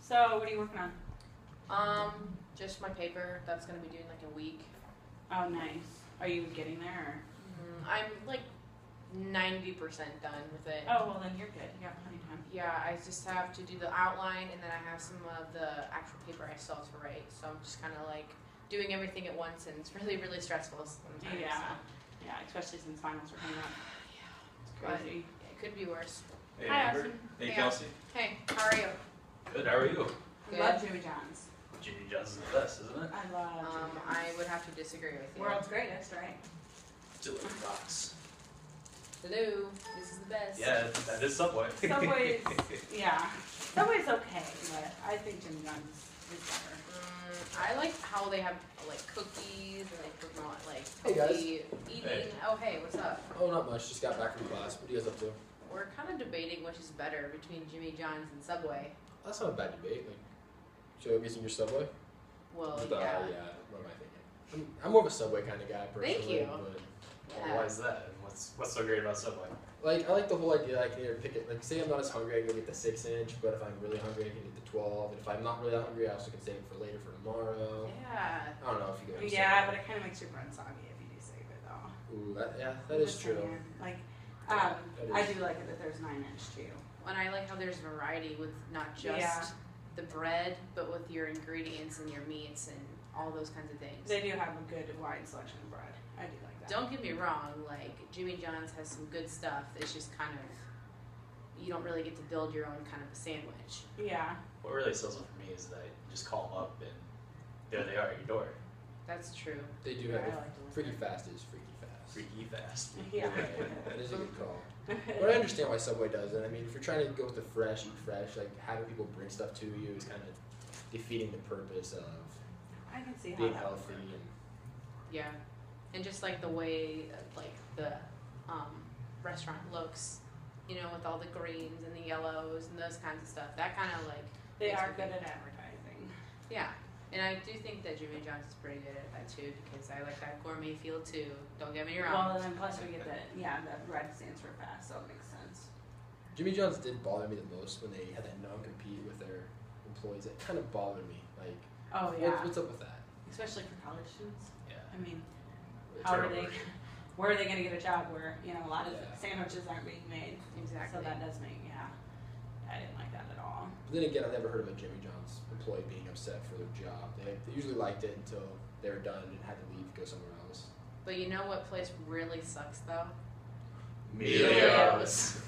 So, what are you working on? Just my paper. That's gonna be due in like a week. Oh, nice. Are you getting there? I'm like 90% done with it. Oh, well, then you're good. You got plenty of time. Yeah, I just have to do the outline, and then I have some of the actual paper I still have to write. So I'm just kind of like doing everything at once, and it's really, really stressful sometimes. Yeah. Yeah, especially since finals are coming up. It's crazy. It could be worse. Hey, Hi, Amber. Austin. Hey, Hey, Kelsey. Hey, how are you? Good. How are you? Good. Love Jimmy John's. Jimmy John's is the best, isn't it? I love Jimmy John's. I would have to disagree with you. World's greatest, right? Delivery box. Hello, this is the best. Yeah, that is Subway. Subway's, yeah. Subway's okay, but I think Jimmy John's is better. I like how they have like cookies and they promote like Hey, guys. healthy eating. Hey. Oh hey, what's up? Oh, not much. Just got back from class. What are you guys up to? We're kind of debating which is better between Jimmy John's and Subway. That's not a bad debate. Like, should I be your Subway? Well, Yeah. yeah. What am I thinking? I'm more of a Subway kind of guy personally. Thank you. But, Yeah. Why is that? What's so great about Subway? like, I like the whole idea. I can either pick it. Like, say I'm not as hungry, I can go get the 6-inch. But if I'm really hungry, I can get the 12. And if I'm not really that hungry, I also can save it for later for tomorrow. Yeah. I don't know if you get what I'm Yeah, saying. but it kind of makes your bread soggy if you do save it, though. Ooh, that is Just true. saying. Like, That I is- do like it that there's 9-inch too. And I like how there's variety with not just Yeah. the bread, but with your ingredients and your meats and all those kinds of things. They do have a good wide selection of bread. I do like that. Don't get me wrong, like Jimmy John's has some good stuff. It's just kind of you don't really get to build your own kind of a sandwich. Yeah. What really sells it for me is that you just call them up and there they are at your door. That's true. They do Yeah, have I the like those. freaky fast is freaky fast. Freaky fast. Yeah. That is a good call. But I understand why Subway does it. I mean, if you're trying to go with the fresh, eat fresh, like having people bring stuff to you is kind of defeating the purpose of I can see how being that would healthy. work. And Yeah, and just like the way like the restaurant looks, you know, with all the greens and the yellows and those kinds of stuff. That kind of like They makes are me good think- at advertising. Yeah, and I do think that Jimmy John's is pretty good at that too because I like that gourmet feel too. Don't get me wrong. Well, and then plus we get the red stands for fast, so it makes sense. Jimmy John's did bother me the most when they had that non-compete with their employees. It kind of bothered me. Like, Oh yeah, what's up with that? especially for college students. Yeah. I mean, It's how are Turnover. they? Where are they going to get a job where a lot of Yeah. sandwiches aren't being made? Exactly. So that does make I didn't like that at all. But then again, I never heard of a Jimmy John's employee being upset for their job. They usually liked it until they were done and had to leave, go somewhere else. But you know what place really sucks though? Emilio's.